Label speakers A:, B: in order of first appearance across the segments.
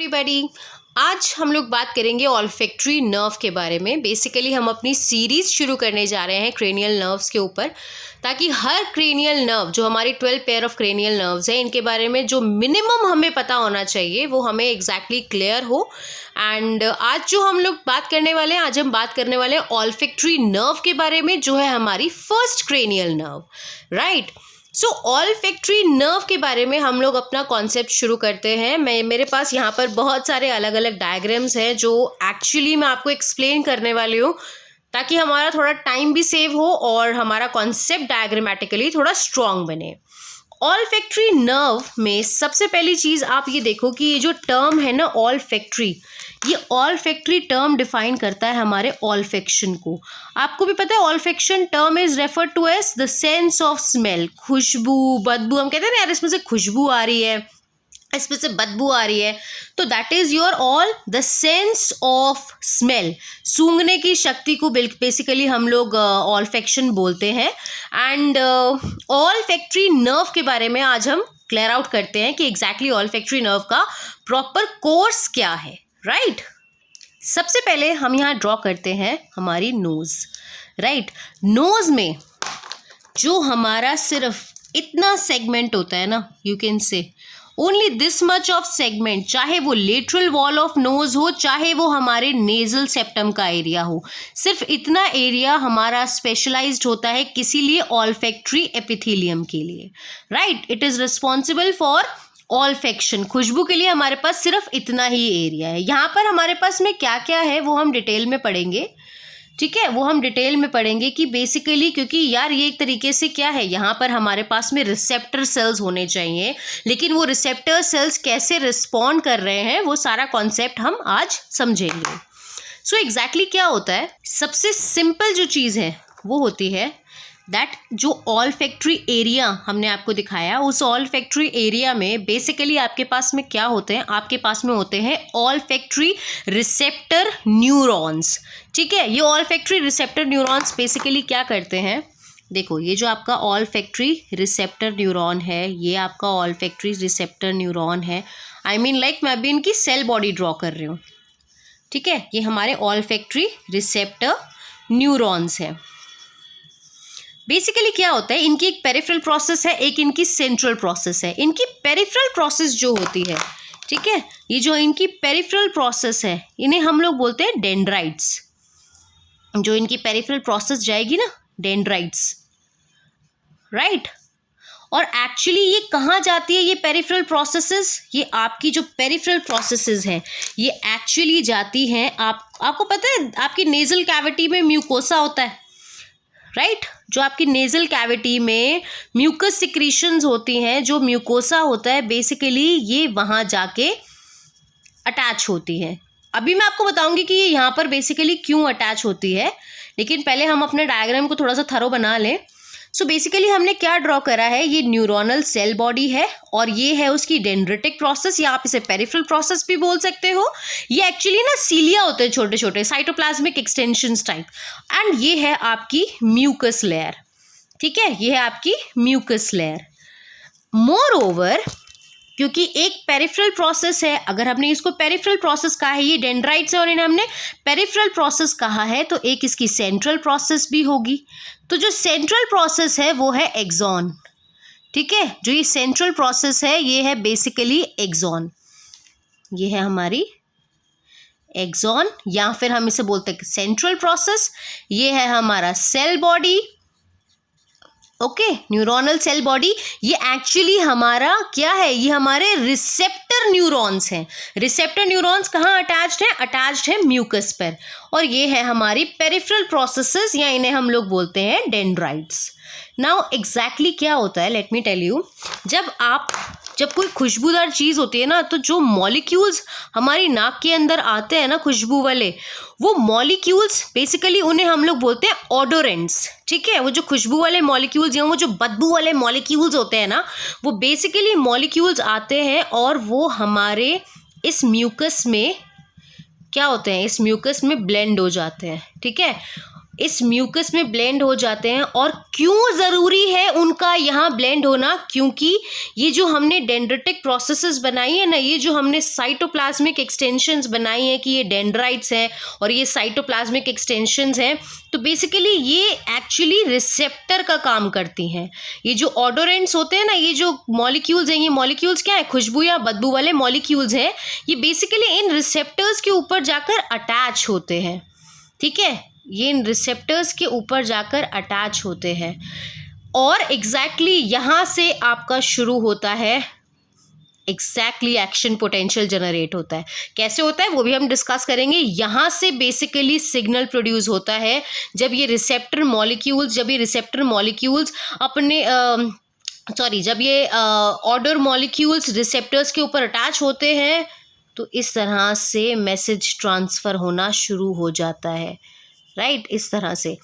A: Everybody. आज हम लोग बात करेंगे ऑल्फैक्टरी नर्व के बारे में। बेसिकली हम अपनी सीरीज़ शुरू करने जा रहे हैं क्रेनियल नर्व्स के ऊपर, ताकि हर क्रेनियल नर्व जो हमारी 12 पेयर ऑफ क्रेनियल नर्व्स हैं, इनके बारे में जो मिनिमम हमें पता होना चाहिए वो हमें एग्जैक्टली क्लियर हो। एंड आज जो हम लोग बात करने वाले हैं, आज हम बात करने वाले हैं ऑल्फैक्टरी नर्व के बारे में, जो है हमारी फर्स्ट क्रेनियल नर्व, राइट। सो ऑल्फैक्टरी नर्व के बारे में हम लोग अपना कॉन्सेप्ट शुरू करते हैं। मेरे पास यहाँ पर बहुत सारे अलग अलग डायग्राम्स हैं जो एक्चुअली मैं आपको एक्सप्लेन करने वाली हूँ, ताकि हमारा थोड़ा टाइम भी सेव हो और हमारा कॉन्सेप्ट डायग्रामेटिकली थोड़ा स्ट्रॉन्ग बने। ऑल्फैक्टरी नर्व में सबसे पहली चीज़ आप ये देखो कि ये जो टर्म है ना ऑल्फैक्टरी, ये ऑल्फैक्टरी टर्म डिफाइन करता है हमारे ऑल्फैक्शन को। आपको भी पता है olfaction term is referred to as the sense of smell. खुशबू, बदबू, हम कहते हैं ना यार इसमें से खुशबू आ रही है, इसमें से बदबू आ रही है, तो that is your all the sense of smell. सूंघने की शक्ति को बेसिकली हम लोग ऑल्फैक्शन बोलते हैं। एंड ऑल्फैक्टरी नर्व के बारे में आज हम क्लियर आउट करते हैं कि एग्जैक्टली ऑल्फैक्टरी नर्व का प्रॉपर कोर्स क्या है, राइट। सबसे पहले हम यहाँ ड्रॉ करते हैं हमारी नोज, राइट। नोज में जो हमारा सिर्फ इतना सेगमेंट होता है ना, यू कैन से only this much of segment, चाहे वो लेटरल वॉल ऑफ नोज हो, चाहे वो हमारे नेजल सेप्टम का एरिया हो, सिर्फ इतना एरिया हमारा स्पेशलाइज्ड होता है किसी लिए ऑल्फैक्टरी एपिथेलियम के लिए, right. It is responsible for olfaction. खुशबू के लिए हमारे पास सिर्फ इतना ही एरिया है। यहाँ पर हमारे पास में क्या क्या है वो हम डिटेल में पढ़ेंगे, ठीक है, वो हम डिटेल में पढ़ेंगे कि बेसिकली, क्योंकि यार ये एक तरीके से क्या है, यहाँ पर हमारे पास में रिसेप्टर सेल्स होने चाहिए, लेकिन वो रिसेप्टर सेल्स कैसे रिस्पॉन्ड कर रहे हैं वो सारा कॉन्सेप्ट हम आज समझेंगे। सो एग्जैक्टली क्या होता है, सबसे सिंपल जो चीज़ है वो होती है दैट जो ऑल्फैक्टरी एरिया हमने आपको दिखाया, उस ऑल्फैक्टरी एरिया में बेसिकली आपके पास में क्या होते हैं, आपके पास में होते हैं ऑल्फैक्टरी रिसेप्टर न्यूरॉन्स, ठीक है। ये ऑल्फैक्टरी रिसेप्टर न्यूरॉन्स बेसिकली क्या करते हैं, देखो ये जो आपका ऑल्फैक्टरी रिसेप्टर न्यूरॉन है, ये आपका ऑल्फैक्टरी रिसेप्टर न्यूरॉन है। आई मीन लाइक मैं अभी इनकी सेल बॉडी ड्रॉ कर रही हूँ, ठीक है। ये हमारे ऑल्फैक्टरी रिसेप्टर न्यूरॉन्स है। बेसिकली क्या होता है, इनकी एक पेरिफेरल प्रोसेस है, एक इनकी सेंट्रल प्रोसेस है। इनकी पेरिफेरल प्रोसेस जो होती है, ठीक है, ये जो इनकी पेरिफेरल प्रोसेस है, इन्हें हम लोग बोलते हैं डेंड्राइट्स। जो इनकी पेरिफेरल प्रोसेस जाएगी ना, डेंड्राइट्स, राइट। और एक्चुअली ये कहाँ जाती है, ये पेरिफेरल प्रोसेसेस, ये आपकी जो पेरिफेरल प्रोसेसेस हैं ये एक्चुअली जाती हैं, आपको पता है आपकी नेजल कैविटी में म्यूकोसा होता है, राइट। जो आपकी नेजल कैविटी में म्यूकस सिक्रीशंस होती हैं, जो म्यूकोसा होता है, बेसिकली ये वहाँ जाके अटैच होती हैं। अभी मैं आपको बताऊंगी कि ये यहाँ पर बेसिकली क्यों अटैच होती है, लेकिन पहले हम अपने डायग्राम को थोड़ा सा थरो बना लें। सो बेसिकली हमने क्या ड्रॉ करा है, ये न्यूरोनल सेल बॉडी है और ये है उसकी डेंड्रिटिक प्रोसेस, या आप इसे पेरिफेरल प्रोसेस भी बोल सकते हो। ये एक्चुअली ना सीलिया होते हैं, छोटे छोटे साइटोप्लाज्मिक एक्सटेंशंस टाइप। एंड ये है आपकी म्यूकस लेयर, ठीक है, ये है आपकी म्यूकस लेयर। मोर ओवर, क्योंकि एक पेरिफेरल प्रोसेस है, अगर हमने इसको पेरिफेरल प्रोसेस कहा है, ये डेंड्राइट्स है और इन्हें हमने पेरिफेरल प्रोसेस कहा है, तो एक इसकी सेंट्रल प्रोसेस भी होगी। तो जो सेंट्रल प्रोसेस है वो है एक्सॉन, ठीक है। जो ये सेंट्रल प्रोसेस है ये है बेसिकली एक्सॉन, ये है हमारी एक्सॉन, या फिर हम इसे बोलते हैं सेंट्रल प्रोसेस। ये है हमारा cell body, okay, neuronal cell body. ये एक्चुअली हमारा क्या है, ये हमारे रिसेप्टर न्यूरॉन्स हैं। रिसेप्टर न्यूरॉन्स कहाँ अटैच्ड हैं, अटैच्ड है म्यूकस पर। और ये है हमारी पेरिफेरल प्रोसेसेस, या इन्हें हम लोग बोलते हैं डेंड्राइट्स। नाउ एग्जैक्टली क्या होता है, लेट मी टेल यू। जब कोई खुशबूदार चीज़ होती है ना, तो जो मॉलिक्यूल्स हमारी नाक के अंदर आते हैं ना खुशबू वाले, वो मॉलिक्यूल्स बेसिकली उन्हें हम लोग बोलते हैं ऑडोरेंट्स, ठीक है। वो जो खुशबू वाले मॉलिक्यूल्स या वो जो बदबू वाले मॉलिक्यूल्स होते हैं ना, वो बेसिकली मॉलिक्यूल्स आते हैं और वो हमारे इस म्यूकस में क्या होते हैं, इस म्यूकस में ब्लेंड हो जाते हैं, ठीक है। इस म्यूकस में ब्लेंड हो जाते हैं। और क्यों ज़रूरी है उनका यहाँ ब्लेंड होना? क्योंकि ये जो हमने डेंड्रिटिक प्रोसेसेस बनाई है ना, ये जो हमने साइटोप्लाज्मिक एक्सटेंशंस बनाई हैं कि ये डेंड्राइट्स हैं और ये साइटोप्लाज्मिक एक्सटेंशंस हैं, तो बेसिकली ये एक्चुअली रिसेप्टर का काम करती हैं। ये जो ऑडोरेंट्स होते हैं ना, ये जो मॉलिक्यूल्स हैं, ये मॉलिक्यूल्स क्या है? खुशबू या बदबू वाले मॉलिक्यूल्स हैं। ये बेसिकली इन रिसेप्टर्स के ऊपर जाकर अटैच होते हैं। ठीक है, ये इन रिसेप्टर्स के ऊपर जाकर अटैच होते हैं और एग्जैक्टली यहाँ से आपका शुरू होता है, एग्जैक्टली एक्शन पोटेंशियल जनरेट होता है। कैसे होता है वो भी हम डिस्कस करेंगे। यहाँ से बेसिकली सिग्नल प्रोड्यूस होता है जब ये रिसेप्टर मॉलिक्यूल्स अपने जब ये ऑर्डर मॉलिक्यूल्स रिसेप्टर्स के ऊपर अटैच होते हैं, तो इस तरह से मैसेज ट्रांसफ़र होना शुरू हो जाता है। राइट, इस तरह से।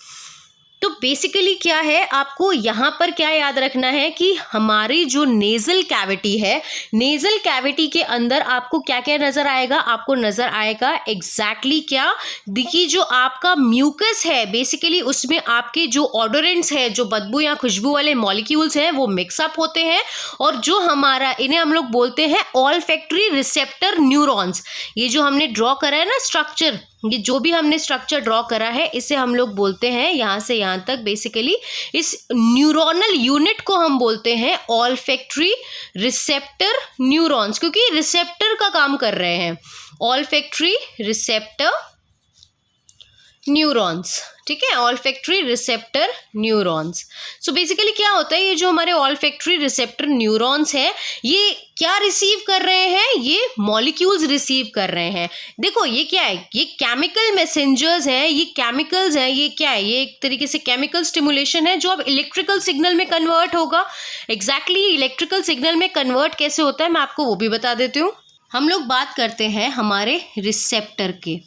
A: तो बेसिकली क्या है, आपको यहाँ पर क्या याद रखना है कि हमारी जो नेज़ल कैविटी है, नेज़ल कैविटी के अंदर आपको क्या क्या नज़र आएगा? आपको नज़र आएगा एग्जैक्टली क्या, देखिए जो आपका म्यूकस है बेसिकली उसमें आपके जो ऑडोरेंट्स है, जो बदबू या खुशबू वाले मॉलिक्यूल्स हैं वो मिक्सअप होते हैं और जो हमारा, इन्हें हम लोग बोलते हैं ऑल्फैक्टरी रिसेप्टर न्यूरॉन्स। ये जो हमने ड्रॉ करा है ना स्ट्रक्चर, ये जो भी हमने स्ट्रक्चर ड्रॉ करा है, इसे हम लोग बोलते हैं यहाँ से यहाँ तक बेसिकली इस न्यूरोनल यूनिट को हम बोलते हैं ऑल्फैक्टरी रिसेप्टर न्यूरॉन्स, क्योंकि रिसेप्टर का काम कर रहे हैं। ऑल्फैक्टरी रिसेप्टर न्यूरॉन्स, ठीक है, olfactory receptor neurons. So basically क्या होता है, ये जो हमारे ऑल्फैक्टरी रिसेप्टर न्यूरॉन्स हैं, ये क्या रिसीव कर रहे हैं? ये मॉलिक्यूल्स रिसीव कर रहे हैं। देखो ये क्या है, ये केमिकल मैसेंजर्स हैं, ये केमिकल्स हैं, ये क्या है, ये एक तरीके से केमिकल स्टिमुलेशन है जो अब इलेक्ट्रिकल सिग्नल में कन्वर्ट होगा। एग्जैक्टली इलेक्ट्रिकल सिग्नल में कन्वर्ट कैसे होता है मैं आपको वो भी बता देती हूँ। हम लोग बात करते हैं हमारे रिसेप्टर के।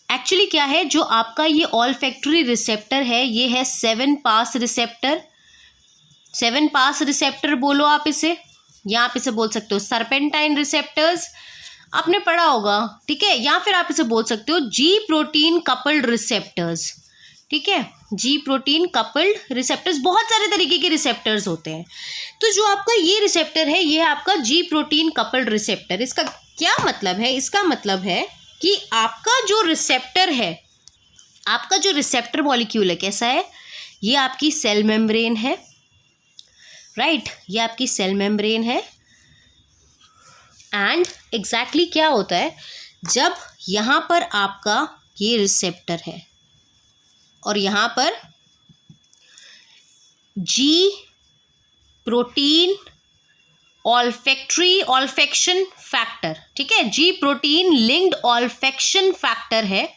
A: एक्चुअली क्या है, जो आपका ये ऑल्फैक्टरी रिसेप्टर है, ये है 7 पास रिसेप्टर। 7 पास रिसेप्टर बोलो आप इसे, या आप इसे बोल सकते हो सर्पेंटाइन रिसेप्टर्स, आपने पढ़ा होगा, ठीक है, या फिर आप इसे बोल सकते हो जी प्रोटीन कपल्ड रिसेप्टर्स। ठीक है, जी प्रोटीन कपल्ड रिसेप्टर्स, बहुत सारे तरीके के रिसेप्टर्स होते हैं। तो जो आपका ये रिसेप्टर है, ये है आपका जी प्रोटीन कपल्ड रिसेप्टर। इसका क्या मतलब है? इसका मतलब है कि आपका जो रिसेप्टर है, आपका जो रिसेप्टर मॉलिक्यूल है कैसा है, ये आपकी सेल मेम्ब्रेन है। राइट, ये आपकी सेल मेम्ब्रेन है। एंड एग्जैक्टली क्या होता है, जब यहाँ पर आपका ये रिसेप्टर है और यहाँ पर जी प्रोटीन ऑल्फैक्शन फैक्टर, ठीक है, जी प्रोटीन लिंक्ड ऑल्फैक्शन फैक्टर है।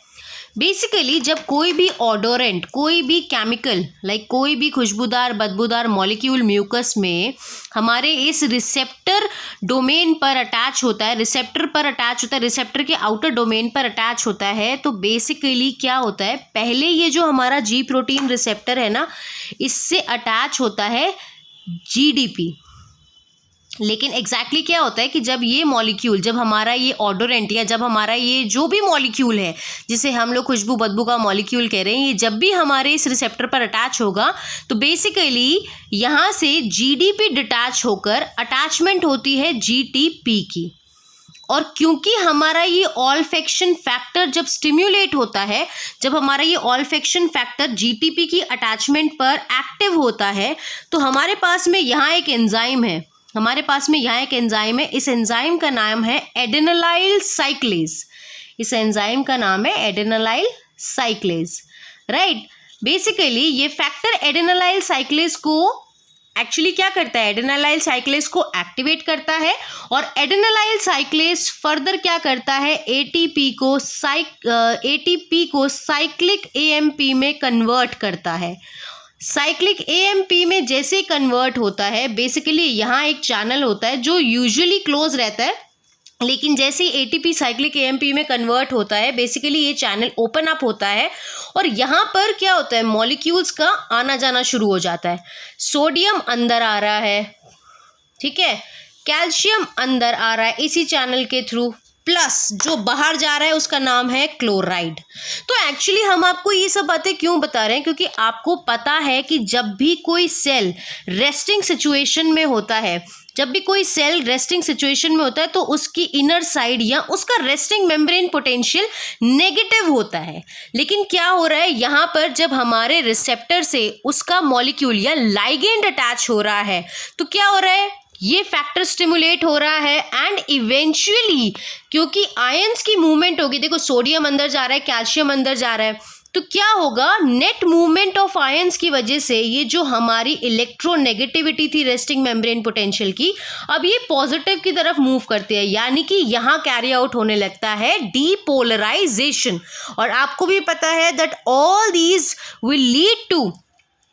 A: बेसिकली जब कोई भी ऑडोरेंट, कोई भी केमिकल लाइक कोई भी खुशबूदार बदबूदार मॉलिक्यूल म्यूकस में हमारे इस रिसेप्टर डोमेन पर अटैच होता है, रिसेप्टर पर अटैच होता है, रिसेप्टर के आउटर डोमेन पर अटैच होता है, तो बेसिकली क्या होता है, पहले ये जो हमारा जी प्रोटीन रिसेप्टर है ना, इससे अटैच होता है जीडीपी। लेकिन एग्जैक्टली क्या होता है कि जब ये मॉलिक्यूल, जब हमारा ये ऑडोरेंट या जब हमारा ये जो भी मॉलिक्यूल है जिसे हम लोग खुशबू बदबू का मॉलिक्यूल कह रहे हैं, ये जब भी हमारे इस रिसेप्टर पर अटैच होगा तो बेसिकली यहाँ से जीडीपी डिटैच होकर अटैचमेंट होती है जीटीपी की। और क्योंकि हमारा ये ऑल्फैक्शन फैक्टर जब स्टिम्युलेट होता है, जब हमारा ये ऑल्फैक्शन फैक्टर जीटीपी की अटैचमेंट पर एक्टिव होता है, तो हमारे पास में यहाँ एक एंजाइम है, हमारे पास में यहाँ एक एंजाइम है। इस एंजाइम का नाम है एडेनोलाइल साइक्लेज। इस एंजाइम का नाम है एडेनोलाइल साइक्लेज। राइट, बेसिकली ये फैक्टर एडेनोलाइल साइक्लेज को एक्चुअली क्या करता है, एडेनोलाइल साइक्लेज को एक्टिवेट करता है और एडेनोलाइल साइक्लेज फर्दर क्या करता है, एटीपी को साइक्लिक एएमपी में कन्वर्ट करता है। साइक्लिक एएमपी में जैसे कन्वर्ट होता है, बेसिकली यहाँ एक चैनल होता है जो यूजुअली क्लोज रहता है, लेकिन जैसे ही एटीपी साइक्लिक एएमपी में कन्वर्ट होता है, बेसिकली ये चैनल ओपन अप होता है और यहाँ पर क्या होता है, मॉलिक्यूल्स का आना जाना शुरू हो जाता है। सोडियम अंदर आ रहा है, ठीक है, कैल्शियम अंदर आ रहा है इसी चैनल के थ्रू, प्लस जो बाहर जा रहा है उसका नाम है क्लोराइड। तो एक्चुअली हम आपको ये सब बातें क्यों बता रहे हैं, क्योंकि आपको पता है कि जब भी कोई सेल रेस्टिंग सिचुएशन में होता है, जब भी कोई सेल रेस्टिंग सिचुएशन में होता है तो उसकी इनर साइड या उसका रेस्टिंग मेम्ब्रेन पोटेंशियल नेगेटिव होता है। लेकिन क्या हो रहा है यहाँ पर, जब हमारे रिसेप्टर से उसका मॉलिक्यूल या लाइगेंड अटैच हो रहा है तो क्या हो रहा है, ये फैक्टर स्टिमुलेट हो रहा है एंड इवेंचुअली क्योंकि आयंस की मूवमेंट होगी, देखो सोडियम अंदर जा रहा है, कैल्शियम अंदर जा रहा है, तो क्या होगा, नेट मूवमेंट ऑफ आयंस की वजह से ये जो हमारी इलेक्ट्रोनेगेटिविटी थी रेस्टिंग मेम्ब्रेन पोटेंशियल की, अब ये पॉजिटिव की तरफ मूव करते हैं, यानी कि यहाँ कैरी आउट होने लगता है डीपोलराइजेशन। और आपको भी पता है that all these will lead to,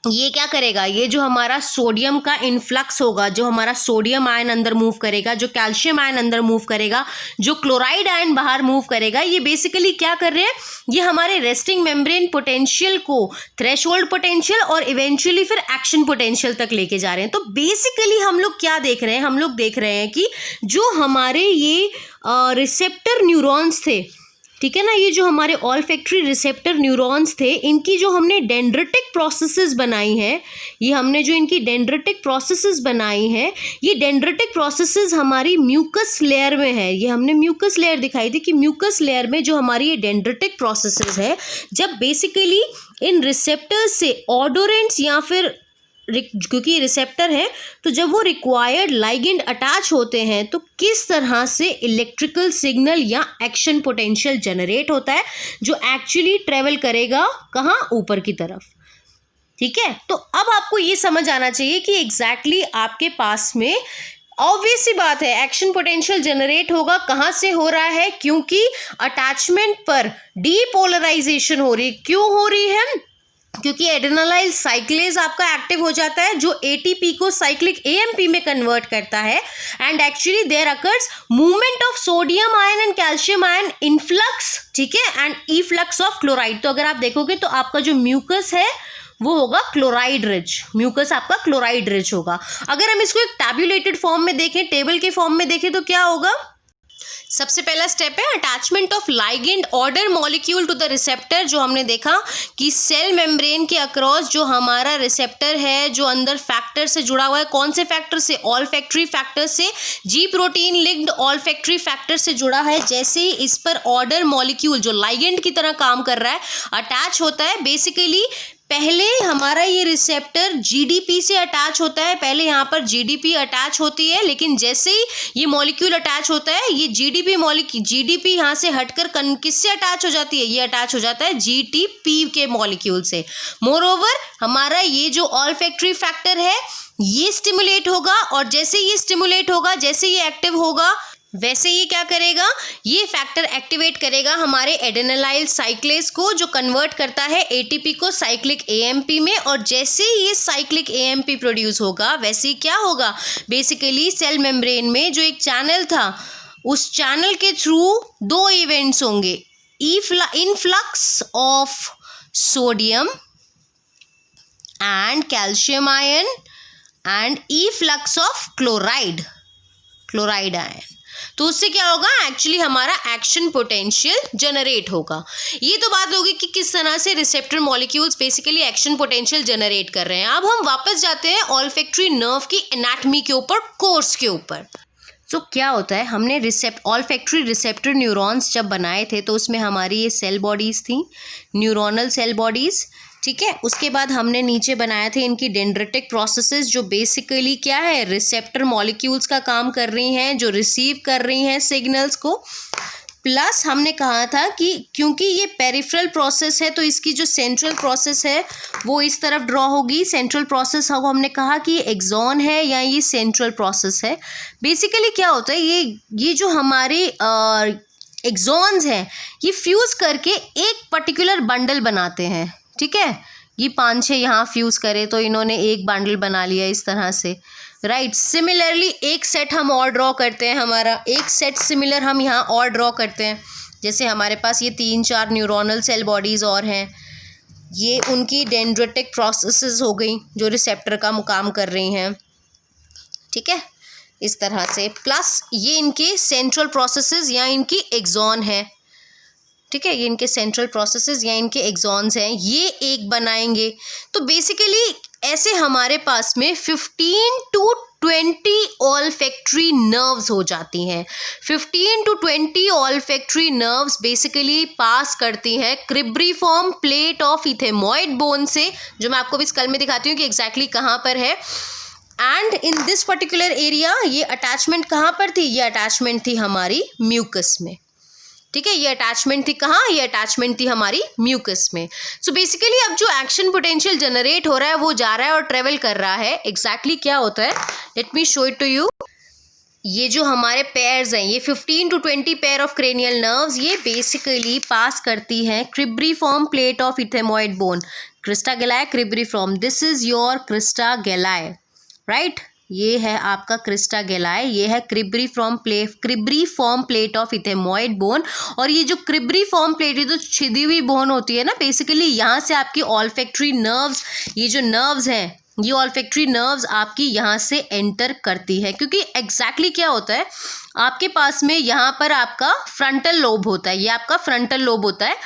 A: ये क्या करेगा, ये जो हमारा सोडियम का इन्फ्लक्स होगा, जो हमारा सोडियम आयन अंदर मूव करेगा, जो कैल्शियम आयन अंदर मूव करेगा, जो क्लोराइड आयन बाहर मूव करेगा, ये बेसिकली क्या कर रहे हैं, ये हमारे रेस्टिंग मेम्ब्रेन पोटेंशियल को थ्रेशोल्ड पोटेंशियल और इवेंचुअली फिर एक्शन पोटेंशियल तक लेके जा रहे हैं। तो बेसिकली हम लोग क्या देख रहे हैं, हम लोग देख रहे हैं कि जो हमारे ये रिसेप्टर न्यूरॉन्स थे, ठीक है ना, ये जो हमारे ऑल्फैक्टरी रिसेप्टर न्यूरॉन्स थे, इनकी जो हमने डेंड्रिटिक प्रोसेसेस बनाई हैं, ये हमने जो इनकी डेंड्रिटिक प्रोसेसेस बनाई हैं, ये डेंड्रिटिक प्रोसेसेस हमारी म्यूकस लेयर में है। ये हमने म्यूकस लेयर दिखाई थी कि म्यूकस लेयर में जो हमारी ये डेंड्रिटिक प्रोसेसेस है, जब बेसिकली इन रिसेप्टर्स से ऑडोरेंट्स या फिर क्योंकि रिसेप्टर है तो जब वो रिक्वायर्ड लाइगेंड अटैच होते हैं तो किस तरह से इलेक्ट्रिकल सिग्नल या एक्शन पोटेंशियल जनरेट होता है जो एक्चुअली ट्रेवल करेगा कहाँ, ऊपर की तरफ। ठीक है, तो अब आपको ये समझ आना चाहिए कि एग्जैक्टली आपके पास में ऑब्वियस सी बात है एक्शन पोटेंशियल जनरेट होगा, कहाँ से हो रहा है, क्योंकि अटैचमेंट पर डीपोलराइजेशन हो रही। क्यों हो रही है, क्योंकि एड्रेनालाइल साइक्लेज आपका एक्टिव हो जाता है जो एटीपी को साइक्लिक एएमपी में कन्वर्ट करता है and actually there occurs movement of sodium ion and calcium ion influx, ठीक है, एंड इफ्लक्स ऑफ क्लोराइड। तो अगर आप देखोगे तो आपका जो म्यूकस है वो होगा क्लोराइड रिच, म्यूकस आपका क्लोराइड रिच होगा। अगर हम इसको एक टैब्यूलेटेड फॉर्म में देखें, टेबल के फॉर्म में देखें तो क्या होगा, सबसे पहला स्टेप है attachment of ligand odour molecule to the receptor. जो हमने देखा कि सेल मेम्ब्रेन के अक्रॉस जो हमारा रिसेप्टर है जो अंदर फैक्टर से जुड़ा हुआ है, कौन से फैक्टर से, ऑल्फैक्टरी फैक्टर से, जी प्रोटीन लिंक्ड ऑल्फैक्टरी फैक्टर से जुड़ा है। जैसे ही इस पर ऑर्डर मॉलिक्यूल जो लाइगेंड की तरह काम कर रहा है अटैच होता है, बेसिकली पहले हमारा ये रिसेप्टर जीडीपी से अटैच होता है, पहले यहाँ पर जीडीपी अटैच होती है, लेकिन जैसे ही ये मॉलिक्यूल अटैच होता है ये जीडीपी यहाँ से हटकर किससे अटैच हो जाती है, ये अटैच हो जाता है जीटीपी के मॉलिक्यूल से। मोरओवर हमारा ये जो ऑल्फैक्टरी फैक्टर है ये स्टिमुलेट होगा और जैसे ये स्टिमुलेट होगा, जैसे ये एक्टिव होगा, वैसे ये क्या करेगा, ये फैक्टर एक्टिवेट करेगा हमारे एड्रेनालाइल साइक्लेज को जो कन्वर्ट करता है एटीपी को साइक्लिक एएमपी में। और जैसे ही ये साइक्लिक एएमपी प्रोड्यूस होगा वैसे ही क्या होगा, बेसिकली सेल मेम्ब्रेन में जो एक चैनल था उस चैनल के थ्रू दो इवेंट्स होंगे, influx of sodium and calcium ion and efflux of chloride ion. तो उससे क्या होगा, एक्चुअली हमारा एक्शन पोटेंशियल जनरेट होगा। ये तो बात होगी कि किस तरह से receptor molecules basically action potential generate कर रहे हैं। अब हम वापस जाते हैं ऑल्फैक्टरी नर्व की एनाटॉमी के ऊपर, कोर्स के ऊपर। तो क्या होता है, हमने ऑल्फैक्टरी रिसेप्टर न्यूरॉन्स जब बनाए थे तो उसमें हमारी ये सेल बॉडीज़ थी, न्यूरोनल सेल बॉडीज़, ठीक है। उसके बाद हमने नीचे बनाए थे इनकी डेंड्रिटिक प्रोसेसेस जो बेसिकली क्या है, रिसेप्टर मॉलिक्यूल्स का काम कर रही हैं, जो रिसीव कर रही हैं सिग्नल्स को। प्लस हमने कहा था कि क्योंकि ये पेरिफेरल प्रोसेस है तो इसकी जो सेंट्रल प्रोसेस है वो इस तरफ ड्रॉ होगी। सेंट्रल प्रोसेस को हमने कहा कि ये एक्सॉन है या ये सेंट्रल प्रोसेस है। बेसिकली क्या होता है, ये जो हमारे एक्सॉन्स हैं ये फ्यूज़ करके एक पर्टिकुलर बंडल बनाते हैं, ठीक है। ये 5-6 यहाँ फ्यूज़ करे तो इन्होंने एक बंडल बना लिया इस तरह से, राइट। सिमिलरली एक सेट हम और ड्रॉ करते हैं, हमारा एक सेट सिमिलर हम यहाँ और ड्रॉ करते हैं। जैसे हमारे पास ये 3-4 न्यूरोनल सेल बॉडीज़ और हैं, ये उनकी डेंड्रिटिक प्रोसेसेस हो गई जो रिसेप्टर का काम कर रही हैं, ठीक है। इस तरह से, प्लस ये इनके सेंट्रल प्रोसेसेस या इनकी एक्सॉन है, ठीक है, ये इनके सेंट्रल प्रोसेसेस या इनके एक्सॉन्स हैं, ये एक बनाएंगे। तो बेसिकली ऐसे हमारे पास में 15 to 20 ऑल्फैक्टरी नर्व्स हो जाती हैं। 15 to 20 olfactory nerves basically pass करती हैं cribriform plate of ethmoid bone से, जो मैं आपको भी स्कल में दिखाती हूँ कि एग्जैक्टली कहाँ पर है। And in this particular area ये अटैचमेंट कहाँ पर थी, ये अटैचमेंट थी हमारी म्यूकस में, ठीक है, ये अटैचमेंट थी कहाँ, ये अटैचमेंट थी हमारी म्यूकस में। सो बेसिकली अब जो एक्शन पोटेंशियल जनरेट हो रहा है वो जा रहा है और ट्रेवल कर रहा है। एग्जैक्टली क्या होता है, let me show it to you. ये जो हमारे पेयर्स हैं, ये 15 to 20 pair of cranial nerves, ये बेसिकली पास करती हैं cribriform plate of ethmoid bone, crista galli cribriform, this is your crista galli, right, ये है आपका क्रिस्टा गैलाए, ये है cribriform plate of ethmoid bone. और ये जो क्रिब्रीफॉर्म प्लेट, ये जो छिदी हुई बोन होती है ना, बेसिकली यहाँ से आपकी ऑल्फैक्टरी नर्व्स, ये जो नर्व्स हैं, ये ऑल्फैक्टरी नर्व्स आपकी यहाँ से एंटर करती है। क्योंकि एग्जैक्टली क्या होता है, आपके पास में यहाँ पर आपका फ्रंटल लोब होता है, ये आपका फ्रंटल लोब होता है,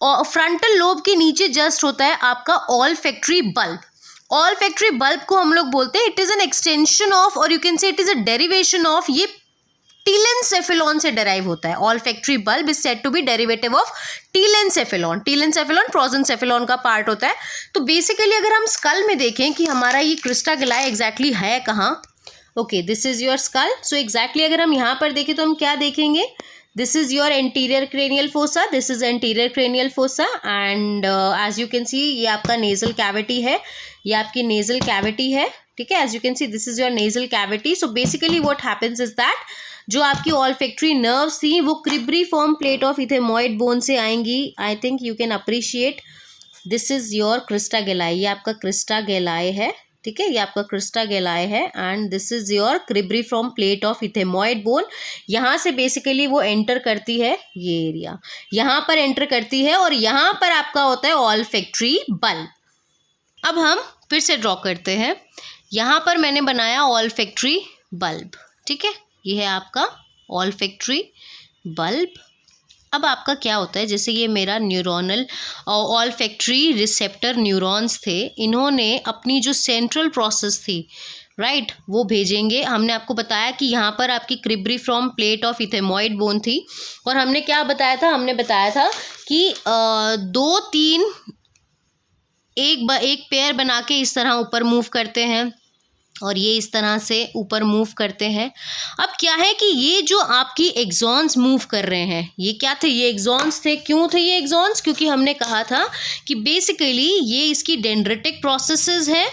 A: और फ्रंटल लोब के नीचे जस्ट होता है आपका ऑल्फैक्टरी बल्ब। ऑल्फैक्टरी बल्ब को हम लोग बोलते हैं, it is an extension of, और you can say it is a derivation of, ये टीलेंसेफेलॉन से डेराइव होता है। Olfactory bulb is said to be derivative of telencephalon. Telencephalon prosencephalon का पार्ट होता है। तो बेसिकली अगर हम स्कल में देखें कि हमारा ये क्रिस्टा गैलाए एग्जैक्टली है कहाँ, okay, this is your skull. So exactly अगर हम यहाँ पर देखें तो हम क्या देखेंगे, this is your anterior cranial fossa, this is anterior cranial fossa, and as you can see ये आपका नेजल कैविटी है, ये आपकी नेजल कैविटी है, ठीक है, as you can see this is your nasal cavity. So basically what happens is that, जो आपकी ऑल्फैक्टरी नर्व्स थी वो cribriform plate of ethmoid bone से आएंगी। I think you can appreciate, this is your crista galli, ये आपका crista galli है, ठीक है, ये आपका क्रिस्टा गैलाए है, and this is your cribriform plate of ethmoid bone. यहाँ से बेसिकली वो एंटर करती है, ये एरिया यहाँ पर एंटर करती है, और यहाँ पर आपका होता है ऑल्फैक्टरी बल्ब। अब हम फिर से ड्रॉ करते हैं, यहाँ पर मैंने बनाया ऑल्फैक्टरी बल्ब, ठीक है, ये है आपका ऑल्फैक्टरी बल्ब। अब आपका क्या होता है, जैसे ये मेरा न्यूरोनल ऑल्फैक्टरी रिसेप्टर न्यूरॉन्स थे, इन्होंने अपनी जो सेंट्रल प्रोसेस थी, राइट, वो भेजेंगे। हमने आपको बताया कि यहाँ पर आपकी क्रिब्रीफॉर्म प्लेट ऑफ इथेमॉइड बोन थी, और हमने क्या बताया था, हमने बताया था कि 2-3 एक पेयर बना के इस तरह ऊपर मूव करते हैं, और ये इस तरह से ऊपर मूव करते हैं। अब क्या है कि ये जो आपकी एक्सॉन्स मूव कर रहे हैं, ये क्या थे, ये एक्सॉन्स थे। क्यों थे ये एक्सॉन्स, क्योंकि हमने कहा था कि बेसिकली ये इसकी डेंड्रिटिक प्रोसेसेस हैं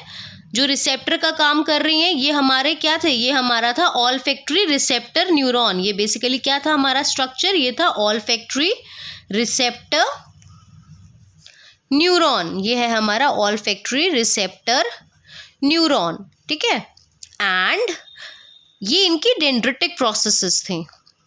A: जो रिसेप्टर का काम कर रही हैं। ये हमारे क्या थे, ये हमारा था ऑल्फैक्टरी रिसेप्टर न्यूरॉन। ये बेसिकली क्या था हमारा स्ट्रक्चर, ये था ऑल्फैक्टरी रिसेप्टर न्यूरॉन, ये है हमारा ऑल्फैक्टरी रिसेप्टर न्यूरॉन, ठीक है। एंड ये इनकी डेंड्रिटिक प्रोसेसेस थे,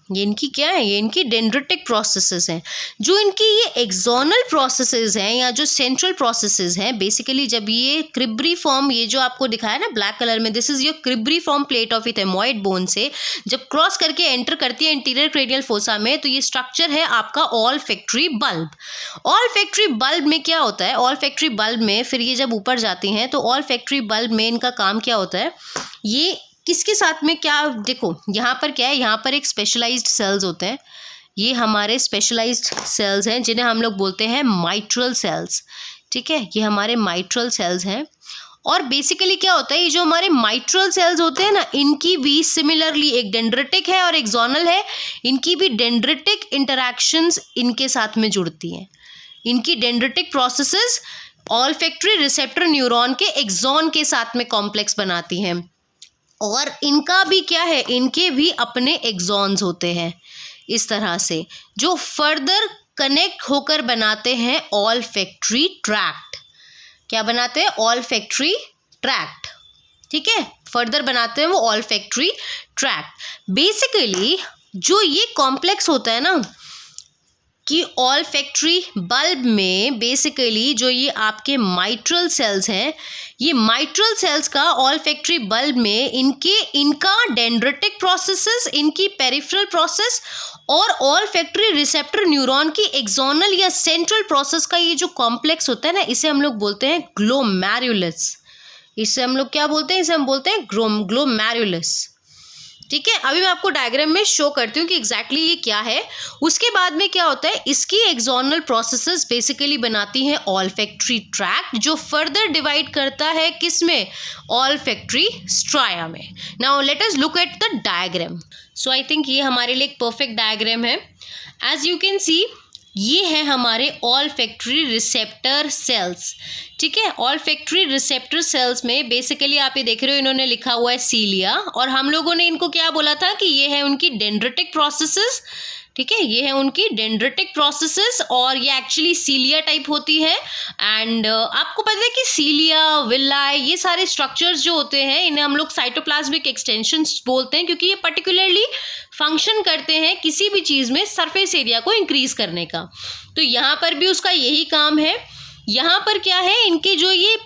A: ये इनकी क्या है, ये इनकी डेंड्रिटिक प्रोसेसेस हैं। जो इनकी ये एक्सोनल प्रोसेसेस हैं या जो सेंट्रल प्रोसेसेस हैं, बेसिकली जब ये क्रिब्रीफॉर्म, ये जो आपको दिखाया ना ब्लैक कलर में, this is your cribriform plate of ethmoid bone से जब क्रॉस करके एंटर करती है इंटीरियर क्रेनियल फोसा में, तो ये स्ट्रक्चर है आपका ऑल्फैक्टरी बल्ब। ऑल्फैक्टरी बल्ब में क्या होता है, ऑल्फैक्टरी बल्ब में फिर ये जब ऊपर जाती हैं तो ऑल्फैक्टरी बल्ब में इनका काम क्या होता है, ये किसके साथ में क्या, देखो यहाँ पर क्या है, यहाँ पर एक स्पेशलाइज्ड सेल्स होते हैं, ये हमारे स्पेशलाइज्ड सेल्स हैं जिन्हें हम लोग बोलते हैं माइट्रल सेल्स, ठीक है, ये हमारे माइट्रल सेल्स हैं। और बेसिकली क्या होता है, ये जो हमारे माइट्रल सेल्स होते हैं ना, इनकी भी सिमिलरली एक डेंड्रिटिक है और एक जोनल है, इनकी भी डेंड्रिटिक इंटरैक्शंस इनके साथ में जुड़ती हैं। इनकी dendritic processes olfactory receptor neuron के एक्सॉन के साथ में कॉम्प्लेक्स बनाती हैं, और इनका भी क्या है, इनके भी अपने एक्सॉन्स होते हैं इस तरह से, जो फर्दर कनेक्ट होकर बनाते हैं ऑल्फैक्टरी ट्रैक्ट। क्या बनाते हैं, ऑल्फैक्टरी ट्रैक्ट, ठीक है, फर्दर बनाते हैं वो कि ऑल्फैक्टरी बल्ब में बेसिकली जो ये आपके माइट्रल सेल्स हैं, ये माइट्रल सेल्स का ऑल्फैक्टरी बल्ब में इनका डेंड्रिटिक प्रोसेसेस, इनकी पेरिफेरल प्रोसेस और ऑल्फैक्टरी रिसेप्टर न्यूरॉन की एक्सोनल या सेंट्रल प्रोसेस का ये जो कॉम्प्लेक्स होता है ना, इसे हम लोग बोलते हैं ग्लोमेरुलस। इसे हम लोग क्या बोलते हैं? इसे हम बोलते हैं ग्लोमेरुलस। ठीक है, अभी मैं आपको डायग्राम में शो करती हूँ कि एग्जैक्टली ये क्या है। उसके बाद में क्या होता है, इसकी एक्सोनल प्रोसेसेस बेसिकली बनाती हैं ऑल्फैक्टरी ट्रैक्ट, जो फर्दर डिवाइड करता है किसमें? ऑल्फैक्टरी स्ट्राया में। Now let us look at the diagram. So I think ये हमारे लिए एक परफेक्ट डायग्राम है। एज यू कैन सी, ये है हमारे ऑल्फैक्टरी रिसेप्टर सेल्स। ठीक है, ऑल्फैक्टरी रिसेप्टर सेल्स में बेसिकली आप ये देख रहे हो, इन्होंने लिखा हुआ है सीलिया, और हम लोगों ने इनको क्या बोला था कि ये है उनकी डेंड्रिटिक प्रोसेसेस। ठीक है, ये है उनकी डेंड्रिटिक प्रोसेसेस और ये एक्चुअली सीलिया टाइप होती है। एंड आपको पता है कि सीलिया, विलाई, ये सारे स्ट्रक्चर्स जो होते हैं इन्हें हम लोग साइटोप्लाज्मिक एक्सटेंशंस बोलते हैं, क्योंकि ये पर्टिकुलरली फंक्शन करते हैं किसी भी चीज़ में सरफेस एरिया को इंक्रीज करने का। तो यहाँ पर भी उसका यही काम है। यहाँ पर क्या है, इनके जो ये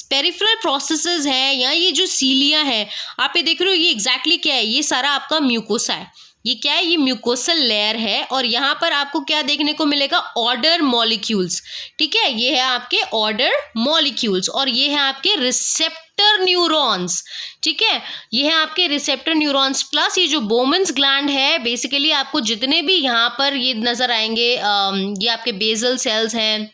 A: पेरिफेरल प्रोसेसेस हैं या ये जो सीलिया है, आप ये देख रहे हो, ये एग्जैक्टली क्या है? ये सारा आपका म्यूकोसा है। ये क्या है? ये म्यूकोसल लेयर है। और यहाँ पर आपको क्या देखने को मिलेगा? Order molecules. ठीक है, ये है आपके ऑर्डर मॉलिक्यूल्स और ये है आपके रिसेप्टर न्यूरॉन्स। ठीक है, ये है आपके रिसेप्टर न्यूरॉन्स प्लस ये जो बोमन्स ग्लैंड है, बेसिकली आपको जितने भी यहाँ पर ये नजर आएंगे, ये आपके बेसल सेल्स हैं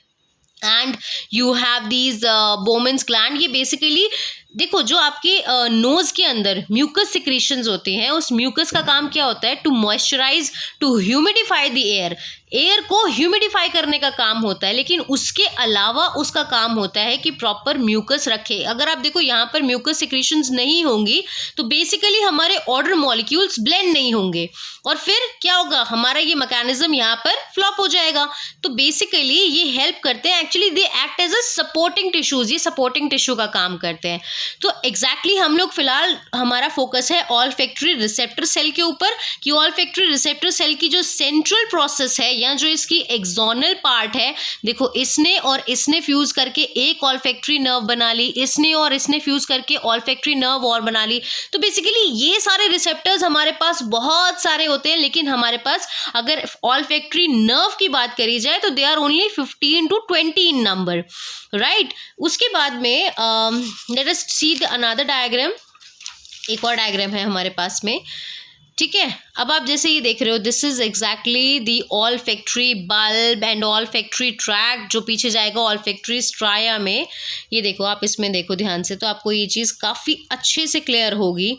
A: and you have these Bowman's gland. ये बेसिकली देखो, जो आपके नोज के अंदर म्यूकस सिक्रीशंस होते हैं, उस म्यूकस का काम क्या होता है? To moisturise, to humidify the air. Air को ह्यूमिडिफाई करने का काम होता है, लेकिन उसके अलावा उसका काम होता है कि प्रॉपर म्यूकस रखे। अगर आप देखो यहाँ पर म्यूकस सिक्रीशंस नहीं होंगी तो बेसिकली हमारे ऑर्डर मॉलिक्यूल्स ब्लेंड नहीं होंगे और फिर क्या होगा? हमारा ये मैकेनिज्म यहाँ पर फ्लॉप हो जाएगा। तो बेसिकली ये हेल्प करते हैं, actually they act as a supporting tissues, ये सपोर्टिंग टिश्यू का काम करते हैं। तो एग्जैक्टली हम लोग फिलहाल, हमारा फोकस है ऑल्फैक्टरी रिसेप्टर सेल के ऊपर कि ऑल्फैक्टरी रिसेप्टर सेल की जो सेंट्रल प्रोसेस है या जो इसकी एक्सोनल पार्ट है, देखो इसने और इसने फ्यूज करके एक ऑल्फैक्टरी नर्व बना ली, इसने और इसने फ्यूज करके ऑल्फैक्टरी नर्व और बना ली। तो बेसिकली ये सारे रिसेप्टर्स हमारे पास बहुत सारे होते हैं, लेकिन हमारे पास अगर ऑल्फैक्टरी नर्व की बात करी जाए तो they are only 15 to 20 in number, right. उसके बाद में let us see the another diagram. एक और डायग्राम है हमारे पास में। ठीक है, अब आप जैसे ये देख रहे हो, this is exactly the olfactory bulb and olfactory tract जो पीछे जाएगा ऑल्फैक्टरी स्ट्राया में। ये देखो, आप इसमें देखो ध्यान से तो आपको ये चीज़ काफ़ी अच्छे से क्लियर होगी।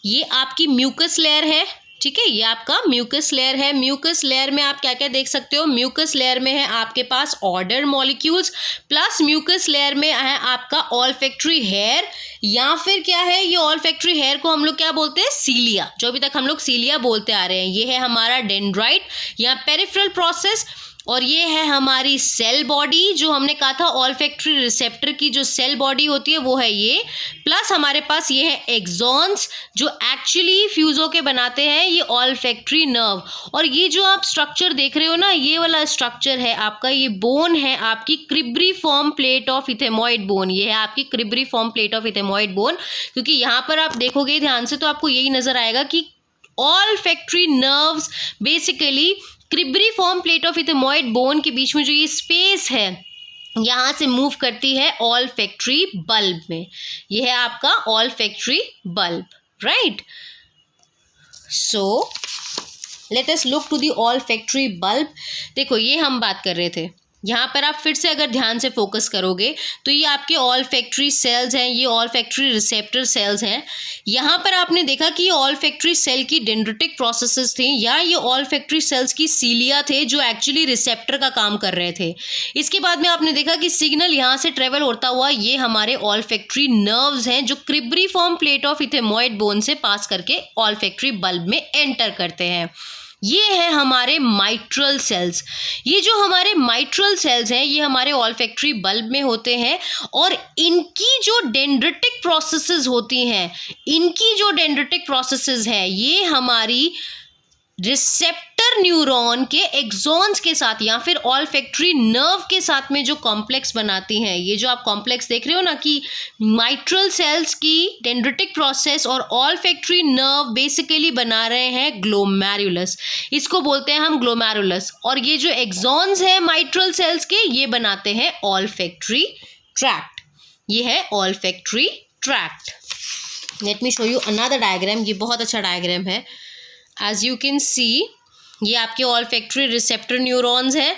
A: ये आपकी म्यूकस लेयर है। ठीक है, ये आपका म्यूकस लेयर है। म्यूकस लेयर में आप क्या क्या देख सकते हो? म्यूकस लेयर में है आपके पास odour molecules plus mucus layer में है आपका ऑल्फैक्टरी हेयर, या फिर क्या है, ये ऑल्फैक्टरी हेयर को हम लोग क्या बोलते हैं? सीलिया, जो अभी तक हम लोग सीलिया बोलते आ रहे हैं। ये है हमारा डेंड्राइट या पेरिफेरल प्रोसेस, और ये है हमारी सेल बॉडी, जो हमने कहा था ऑल्फैक्टरी रिसेप्टर की जो सेल बॉडी होती है वो है ये, प्लस हमारे पास ये है एक्सॉन्स जो एक्चुअली फ्यूज होके बनाते हैं ये ऑल्फैक्टरी नर्व। और ये जो आप स्ट्रक्चर देख रहे हो ना, ये वाला स्ट्रक्चर है आपका, ये बोन है आपकी cribriform plate of ethmoid bone. ये है आपकी cribriform plate of ethmoid bone, क्योंकि यहाँ पर आप देखोगे ध्यान से तो आपको यही नजर आएगा कि olfactory nerves basically cribriform plate of ethmoid bone के बीच में जो ये स्पेस है यहाँ से मूव करती है ऑल्फैक्टरी बल्ब में। ये है आपका olfactory bulb, right. So let us look to the olfactory bulb. देखो, ये हम बात कर रहे थे, यहाँ पर आप फिर से अगर ध्यान से फोकस करोगे तो ये आपके ऑल्फैक्टरी सेल्स हैं, ये ऑल्फैक्टरी रिसेप्टर सेल्स हैं। यहाँ पर आपने देखा कि ये ऑल्फैक्टरी सेल की डेंड्रिटिक प्रोसेसेस थी या ये ऑल्फैक्टरी सेल्स की सीलिया थे जो एक्चुअली रिसेप्टर का काम कर रहे थे। इसके बाद में आपने देखा कि सिग्नल यहाँ से ट्रेवल होता हुआ ये हमारे ऑल्फैक्टरी नर्व्स हैं जो cribriform plate of ethmoid bone से पास करके ऑल्फैक्टरी बल्ब में एंटर करते हैं। ये है हमारे माइट्रल सेल्स। ये जो हमारे माइट्रल सेल्स हैं ये हमारे ऑल्फैक्टरी बल्ब में होते हैं और इनकी जो डेंड्रिटिक प्रोसेसेस होती हैं, ये हमारी रिसेप्टर न्यूरॉन के एक्सॉन्स के साथ या फिर ऑल्फैक्टरी नर्व के साथ में जो कॉम्प्लेक्स बनाती हैं, ये जो आप कॉम्प्लेक्स देख रहे हो ना कि माइट्रल सेल्स की डेंड्रिटिक प्रोसेस और ऑल्फैक्टरी नर्व बेसिकली बना रहे हैं ग्लोमेरुलस, इसको बोलते हैं हम ग्लोमेरुलस। और ये जो एक्सॉन्स हैं माइट्रल सेल्स के, ये बनाते हैं ऑल्फैक्टरी ट्रैक्ट। ये है olfactory tract. Late me show you another diagram. ये बहुत अच्छा डायग्राम है। As you can see, ये आपके olfactory receptor neurons हैं।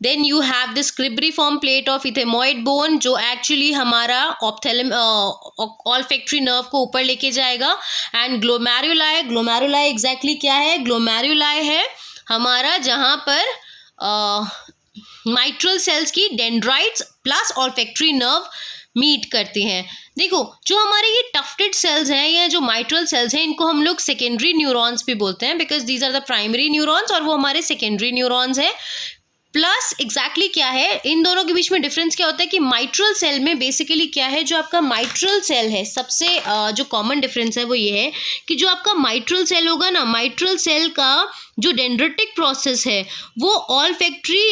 A: Then you have this cribriform plate of ethmoid bone जो actually हमारा olfactory nerve को ऊपर लेके जाएगा। And glomeruli exactly क्या है? glomeruli है हमारा जहाँ पर mitral cells की dendrites plus olfactory nerve meet करती हैं। देखो जो हमारे ये टफ्टेड सेल्स हैं या जो माइट्रल सेल्स हैं, इनको हम लोग सेकेंडरी न्यूरॉन्स भी बोलते हैं because these are the primary neurons और वो हमारे सेकेंडरी न्यूरॉन्स हैं। प्लस एग्जैक्टली क्या है, इन दोनों के बीच में डिफरेंस क्या होता है कि माइट्रल सेल में बेसिकली क्या है, जो आपका माइट्रल सेल है, सबसे जो कॉमन डिफरेंस है वो ये है कि जो आपका माइट्रल सेल होगा ना, माइट्रल सेल का जो डेंड्रिटिक प्रोसेस है वो ऑल्फैक्टरी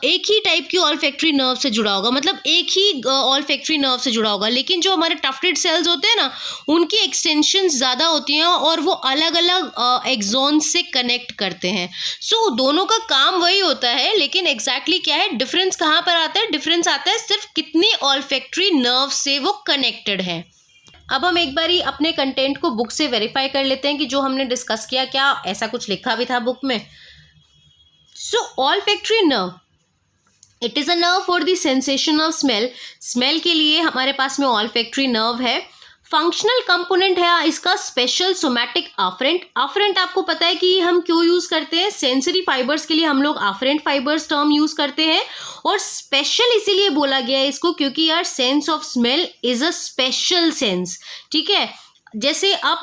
A: एक ही टाइप की ऑल्फैक्टरी नर्व से जुड़ा होगा, मतलब एक ही ऑल्फैक्टरी नर्व से जुड़ा होगा। लेकिन जो हमारे टफ्टेड सेल्स होते हैं ना, उनकी एक्सटेंशंस ज़्यादा होती हैं और वो अलग अलग एक्सॉन्स से कनेक्ट करते हैं। सो दोनों का काम वही होता है, लेकिन एग्जैक्टली क्या है, डिफरेंस कहाँ पर आता है? डिफरेंस आता है सिर्फ कितनी ऑल्फैक्टरी नर्व से वो कनेक्टेड है। अब हम एक बारी अपने कंटेंट को बुक से वेरीफाई कर लेते हैं कि जो हमने डिस्कस किया क्या ऐसा कुछ लिखा भी था बुक में। So olfactory nerve, it is a nerve for the sensation of smell. Smell के लिए हमारे पास में ऑल्फैक्टरी नर्व है। फंक्शनल कंपोनेंट है इसका स्पेशल सोमैटिक आफ्रेंट। आफ्रेंट आपको पता है कि हम क्यों यूज़ करते हैं, सेंसरी फाइबर्स के लिए हम लोग आफ्रेंट फाइबर्स टर्म यूज़ करते हैं। और स्पेशल इसीलिए बोला गया है इसको क्योंकि यार sense of smell is a special sense. ठीक है, जैसे आप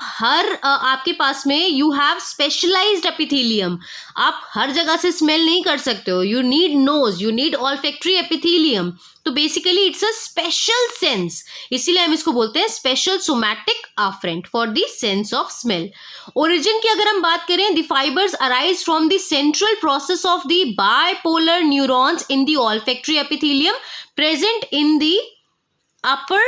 A: आपके पास में यू हैव स्पेशलाइज्ड एपिथेलियम, आप हर जगह से स्मेल नहीं कर सकते हो, you need nose, you need olfactory epithelium. तो basically it's a special sense, इसीलिए हम इसको बोलते हैं special somatic afferent for the sense of smell. Origin की अगर हम बात करें, the fibres arise from the central process of the bipolar neurons in the olfactory epithelium present in the upper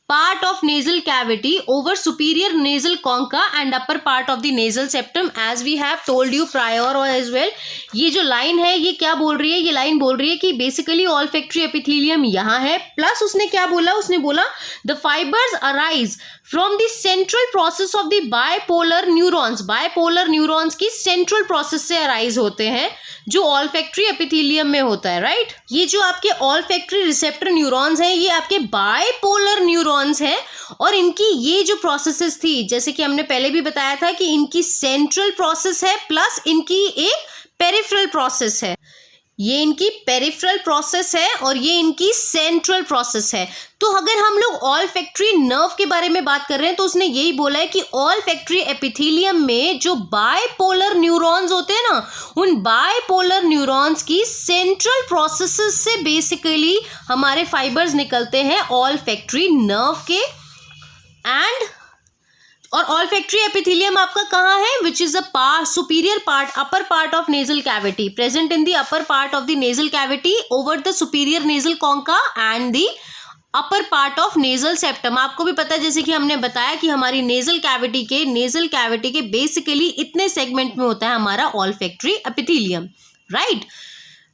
A: part of nasal cavity over superior nasal concha and upper part of the nasal septum, as we have told you prior or as well। ये जो line है ये क्या बोल रही है, ये line बोल रही है कि बेसिकली ऑल्फैक्टरी एपिथेलियम यहाँ है, प्लस उसने क्या बोला, उसने बोला the fibres arise from the central process of the bipolar neurons. Bipolar neurons की सेंट्रल प्रोसेस से अराइज होते हैं जो ऑल्फैक्टरी एपिथेलियम में होता है, राइट। ये जो आपके ऑल्फैक्टरी रिसेप्टर न्यूरॉन्स हैं ये आपके बायपोलर न्यूरॉन्स हैं और इनकी ये जो प्रोसेसेस थी, जैसे कि हमने पहले भी बताया था कि इनकी सेंट्रल प्रोसेस है प्लस इनकी एक पेरिफेरल प्रोसेस है। ये इनकी पेरिफेरल प्रोसेस है और ये इनकी सेंट्रल प्रोसेस है। तो अगर हम लोग ऑल्फैक्टरी नर्व के बारे में बात कर रहे हैं तो उसने यही बोला है कि ऑल्फैक्टरी एपिथेलियम में जो बायपोलर न्यूरॉन्स होते हैं ना, उन बायपोलर न्यूरॉन्स की सेंट्रल प्रोसेसेस से बेसिकली हमारे फाइबर्स निकलते हैं ऑल्फैक्टरी नर्व के। एंड और ऑल्फैक्टरी एपिथेलियम आपका कहाँ है, which is a superior part, upper part of nasal cavity, present in the upper part of the nasal cavity over the superior nasal concha and the upper part of nasal septum. आपको भी पता है जैसे कि हमने बताया कि हमारी नेजल कैविटी के बेसिकली इतने सेगमेंट में होता है हमारा ऑल्फैक्टरी एपिथेलियम, राइट।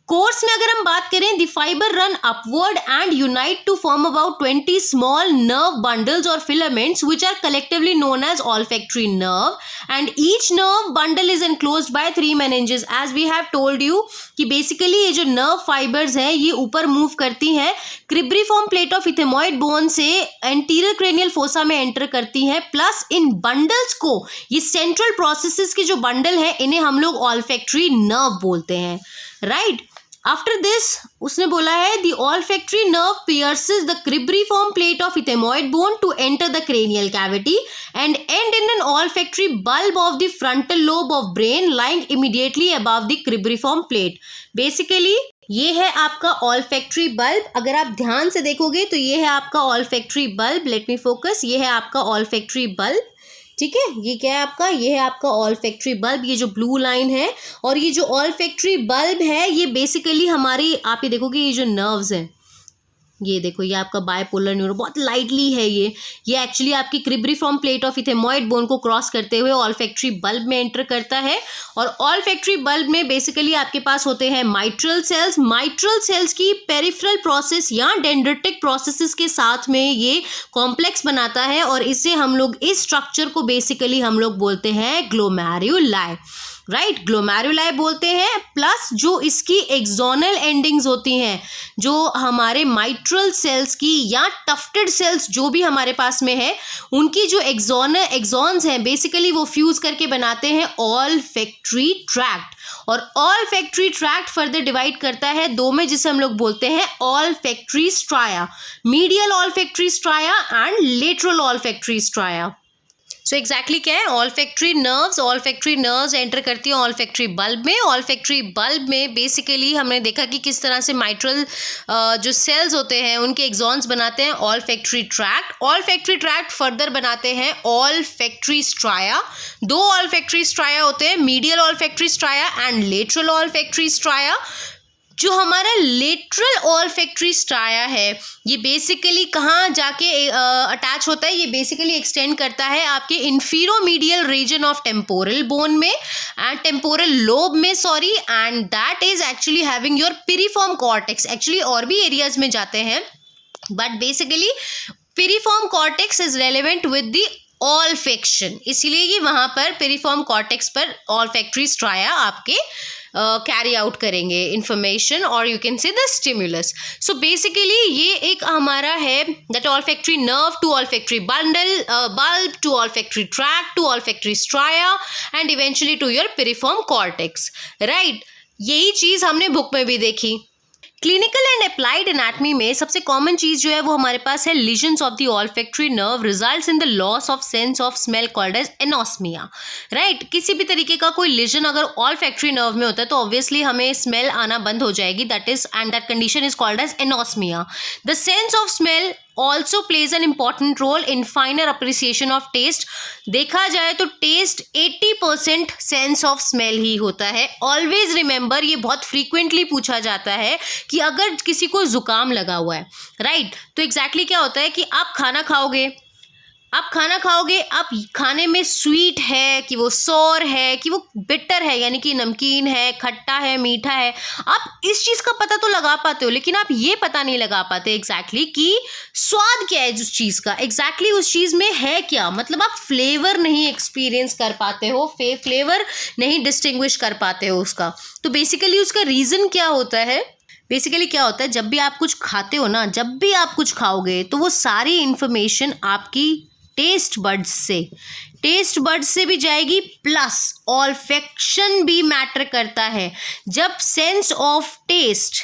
A: कोर्स में अगर हम बात करें, the fibre run upward and unite to form about 20 small nerve bundles और filaments which are collectively known as olfactory nerve and each nerve bundle is enclosed by 3 meninges. As we have told you कि basically ये जो nerve fibres हैं ये ऊपर move करती हैं, cribriform plate of ethmoid bone से एंटीरियर क्रेनियल फोसा में एंटर करती हैं, प्लस इन बंडल्स को, ये सेंट्रल प्रोसेसेस के जो बंडल है इन्हें हम लोग ऑल्फैक्टरी नर्व बोलते हैं, राइट। आफ्टर दिस उसने बोला है the olfactory nerve pierces the cribriform plate of ethmoid bone to enter the cranial cavity and and in an olfactory bulb of the frontal lobe of brain lying immediately above the cribriform plate. Basically ये है आपका olfactory bulb. अगर आप ध्यान से देखोगे तो ये है आपका olfactory bulb. Let me focus, ये है आपका ऑल्फैक्टरी बल्ब। ठीक है, ये क्या है आपका, ये है आपका ऑल्फैक्टरी बल्ब, ये जो ब्लू लाइन है। और ये जो ऑल्फैक्टरी बल्ब है ये बेसिकली हमारी, आप ये देखोगे ये जो नर्व्स हैं, ये देखो ये आपका बायपोलर न्यूरॉन बहुत लाइटली है, ये एक्चुअली आपकी cribriform plate of ethmoid bone को क्रॉस करते हुए ऑल्फैक्टरी बल्ब में एंटर करता है। और ऑल्फैक्टरी बल्ब में बेसिकली आपके पास होते हैं माइट्रल सेल्स। माइट्रल सेल्स की पेरिफेरल प्रोसेस या डेंड्रिटिक प्रोसेसेस के साथ में ये कॉम्प्लेक्स बनाता है और इससे हम लोग, इस स्ट्रक्चर को बेसिकली हम लोग बोलते हैं ग्लोमेरुलाई, राइट, ग्लोमेरुलाई बोलते हैं। प्लस जो इसकी एक्सोनल एंडिंग्स होती हैं, जो हमारे माइट्रल सेल्स की या टफ्टेड सेल्स जो भी हमारे पास में है, उनकी जो एक्सॉन्स हैं बेसिकली वो फ्यूज करके बनाते हैं ऑल्फैक्टरी ट्रैक्ट। और ऑल्फैक्टरी ट्रैक्ट फर्दर डिवाइड करता है दो में, जिसे हम लोग बोलते हैं olfactory striae, medial olfactory striae and lateral olfactory striae. So exactly क्या है, ऑल्फैक्टरी नर्व्स एंटर करती है ऑल्फैक्टरी बल्ब में। ऑल्फैक्टरी बल्ब में बेसिकली हमने देखा कि किस तरह से माइट्रल जो सेल्स होते हैं उनके एक्सॉन्स बनाते हैं ऑल्फैक्टरी ट्रैक्ट फर्दर बनाते हैं ऑल्फैक्टरी स्ट्राया। दो ऑल्फैक्टरी स्ट्राया होते हैं, medial olfactory striae and lateral olfactory striae. जो हमारा लेटरल ऑल्फैक्टरी स्ट्राया है ये बेसिकली कहाँ जाके अटैच होता है, ये बेसिकली एक्सटेंड करता है आपके inferomedial region of temporal bone में एंड टेम्पोरल लोब में, sorry, and that is actually having your piriform cortex. Actually और भी एरियाज में जाते हैं but basically piriform cortex is relevant with the olfaction, इसलिए ये वहाँ पर पिरिफॉर्म कॉर्टेक्स पर ऑल्फैक्टरी स्ट्राया आपके कैरी आउट करेंगे इंफॉर्मेशन और you can say the stimulus. So basically ये एक हमारा है that olfactory nerve to olfactory bulb to olfactory tract to olfactory striae and eventually to your piriform cortex, right. यही चीज़ हमने बुक में भी देखी। क्लिनिकल एंड अप्लाइड एनाटमी में सबसे कॉमन चीज़ जो है वो हमारे पास है lesions of the olfactory nerve results in the loss of sense of smell called as anosmia, right. किसी भी तरीके का कोई लीजन अगर ऑल्फैक्टरी नर्व में होता है तो ऑब्वियसली हमें स्मेल आना बंद हो जाएगी, that is and that condition is called as anosmia. The sense of smell also plays an important role in finer appreciation of taste। देखा जाए तो टेस्ट 80% सेंस ऑफ स्मेल ही होता है। ऑलवेज रिमेंबर, ये बहुत फ्रीक्वेंटली पूछा जाता है कि अगर किसी को जुकाम लगा हुआ है, राइट, तो एग्जैक्टली क्या होता है कि आप खाना खाओगे, आप खाने में स्वीट है कि वो सोर है कि वो बिटर है, यानी कि नमकीन है, खट्टा है, मीठा है, आप इस चीज़ का पता तो लगा पाते हो, लेकिन आप ये पता नहीं लगा पाते एग्जैक्टली कि स्वाद क्या है उस चीज़ का, एग्जैक्टली उस चीज़ में है क्या। मतलब आप फ्लेवर नहीं एक्सपीरियंस कर पाते हो, फ्लेवर नहीं डिस्टिंग्विश कर पाते हो उसका। तो बेसिकली उसका रीज़न क्या होता है, बेसिकली क्या होता है, जब भी आप कुछ खाते हो ना, जब भी आप कुछ खाओगे तो वो सारी इन्फॉर्मेशन आपकी टेस्ट बड्स से भी जाएगी, प्लस ऑल्फैक्शन भी मैटर करता है। जब sense of taste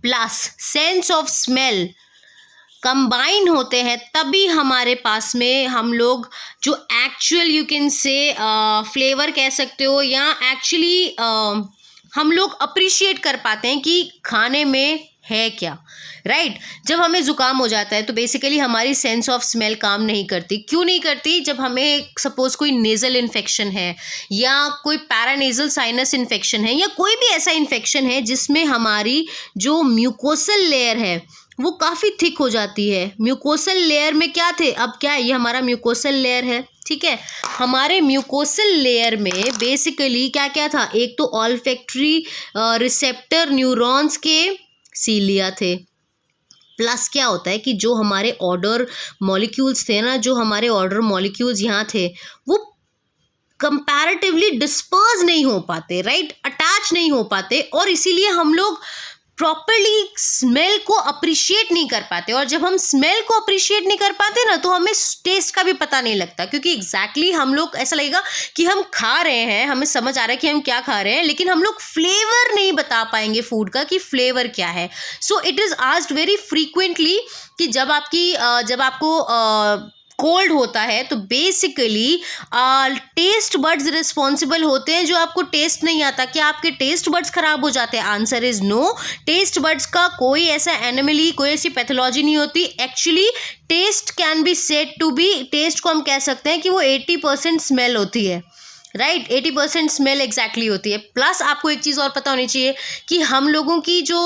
A: plus sense of smell combine होते हैं तभी हमारे पास में हम लोग जो actual you can say flavour कह सकते हो या एक्चुअली हम लोग अप्रिशिएट कर पाते हैं कि खाने में है क्या, राइट। जब हमें ज़ुकाम हो जाता है तो बेसिकली हमारी सेंस ऑफ स्मेल काम नहीं करती। क्यों नहीं करती? जब हमें सपोज़ कोई नेज़ल इन्फेक्शन है या कोई पैरानेज़ल साइनस इन्फेक्शन है या कोई भी ऐसा इन्फेक्शन है जिसमें हमारी जो म्यूकोसल लेयर है वो काफ़ी थिक हो जाती है। म्यूकोसल लेयर में क्या थे, अब क्या है, ये हमारा म्यूकोसल लेयर है, ठीक है। हमारे म्यूकोसल लेयर में बेसिकली क्या क्या था, एक तो ऑल्फैक्टरी रिसेप्टर न्यूरॉन्स के सीलिया थे, प्लस क्या होता है कि जो हमारे ऑर्डर मॉलिक्यूल्स थे ना, जो हमारे ऑर्डर मॉलिक्यूल्स यहाँ थे वो कंपैरेटिवली डिस्पर्स नहीं हो पाते, राइट, अटैच नहीं हो पाते, और इसीलिए हम लोग प्रॉपरली स्मेल को अप्रिशिएट नहीं कर पाते। और जब हम स्मेल को अप्रिशिएट नहीं कर पाते ना तो हमें टेस्ट का भी पता नहीं लगता, क्योंकि एग्जैक्टली हम लोग ऐसा लगेगा कि हम खा रहे हैं, हमें समझ आ रहा है कि हम क्या खा रहे हैं, लेकिन हम लोग फ्लेवर नहीं बता पाएंगे फूड का कि फ्लेवर क्या है। So it is asked very frequently कि जब आपको कोल्ड होता है तो बेसिकली टेस्ट बड्स रिस्पॉन्सिबल होते हैं जो आपको टेस्ट नहीं आता। क्या आपके टेस्ट बड्स खराब हो जाते हैं? Answer is no. Taste buds का कोई ऐसा एनिमली, कोई ऐसी पैथोलॉजी नहीं होती। Actually taste can be said to be, taste को हम कह सकते हैं कि वो 80% स्मेल होती है, राइट। 80% स्मेल एग्जैक्टली होती है। प्लस आपको एक चीज़ और पता होनी चाहिए कि हम लोगों की जो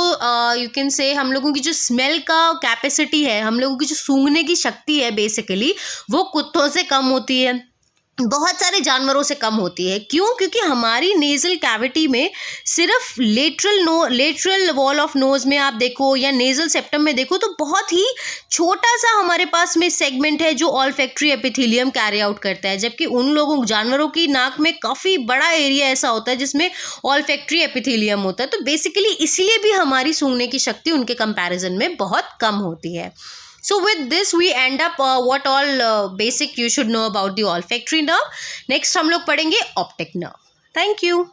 A: यू कैन से हम लोगों की जो स्मेल का कैपेसिटी है, हम लोगों की जो सूंघने की शक्ति है बेसिकली, वो कुत्तों से कम होती है, बहुत सारे जानवरों से कम होती है। क्यों? क्योंकि हमारी नेज़ल कैविटी में सिर्फ लेटरल वॉल ऑफ नोज़ में आप देखो या नेज़ल सेप्टम में देखो तो बहुत ही छोटा सा हमारे पास में सेगमेंट है जो ऑल्फैक्टरी एपिथेलियम कैरी आउट करता है, जबकि उन लोगों जानवरों की नाक में काफ़ी बड़ा एरिया ऐसा होता है जिसमें ऑल्फैक्टरी एपिथेलियम होता है। तो बेसिकली इसीलिए भी हमारी सूंघने की शक्ति उनके कंपैरिजन में बहुत कम होती है। So with this we end up what all basic you should know about the olfactory nerve. Next हम लोग पढ़ेंगे optic nerve. Thank you.